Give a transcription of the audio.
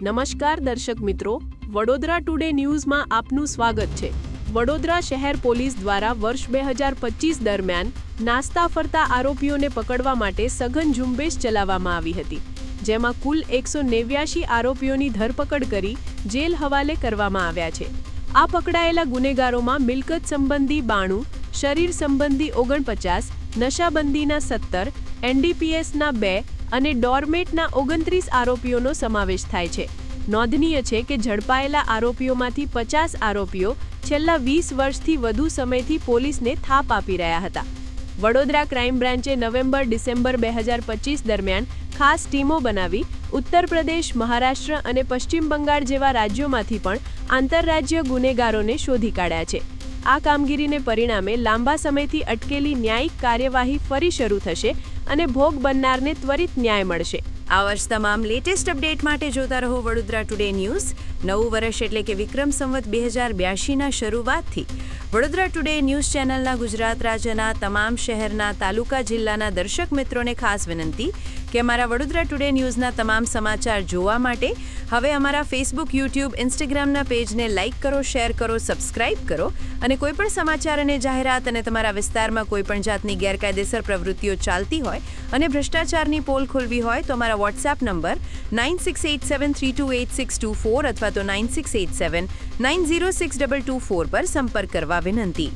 નમસ્કાર દર્શક મિત્રો, વડોદરા ટુડે ન્યૂઝમાં આપનું સ્વાગત છે। વડોદરા શહેર પોલીસ દ્વારા વર્ષ 2025 દરમિયાન નાસ્તા ફરતા આરોપીઓને પકડવા માટે સઘન ઝુંબેશ ચલાવવામાં આવી હતી, જેમાં કુલ 189 આરોપીઓની ધરપકડ કરી જેલ હવાલે કરવામાં આવ્યા છે। આ પકડાયેલા ગુનેગારોમાં મિલકત સંબંધી 92, શરીર સંબંધી 49, નશાબંધીના 17, એનડીપીએસના 2 અને ડોરમેટના 29 આરોપીઓનો સમાવેશ થાય છે। નોંધનીય છે કે ઝડપાયેલા આરોપીઓમાંથી 50 આરોપીઓ છેલ્લા 20 વર્ષથી વધુ સમયથી પોલીસને થાપ આપી રહ્યા હતા। વડોદરા ક્રાઇમ બ્રાન્ચે નવેમ્બર-ડિસેમ્બર 2025 દરમિયાન ખાસ ટીમો બનાવી ઉત્તર પ્રદેશ, મહારાષ્ટ્ર અને પશ્ચિમ બંગાળ જેવા રાજ્યોમાંથી પણ આંતરરાજ્ય ગુનેગારોને શોધી કાઢ્યા છે। આ કામગીરીને પરિણામે લાંબા સમયથી અટકેલી ન્યાયિક કાર્યવાહી ફરી શરૂ થશે અને ભોગ બનનારને ત્વરિત ન્યાય મળશે। આ વર્ષ તમામ લેટેસ્ટ અપડેટ માટે જોતા રહો વડોદરા ટુડે ન્યૂઝ। નવું વર્ષ એટલે કે વિક્રમ સંવત 2082ના શરૂઆતથી વડોદરા ટુડે ન્યૂઝ ચેનલના ગુજરાત રાજ્યના તમામ શહેરના, તાલુકા, જિલ્લાના દર્શક મિત્રોને ખાસ વિનંતી કે અમારા વડોદરા ટુડે ન્યૂઝના તમામ સમાચાર જોવા માટે હવે અમારા ફેસબુક, યુટ્યુબ, ઇન્સ્ટાગ્રામના પેજને લાઇક કરો, શેર કરો, સબસ્ક્રાઇબ કરો અને કોઈપણ સમાચાર અને જાહેરાત અને તમારા વિસ્તારમાં કોઈપણ જાતની ગેરકાયદેસર પ્રવૃત્તિઓ ચાલતી હોય અને ભ્રષ્ટાચારની પોલ ખોલવી હોય તો અમારા વોટ્સએપ નંબર 9687328624 અથવા તો 9687906224 પર સંપર્ક કરવા વિનંતી।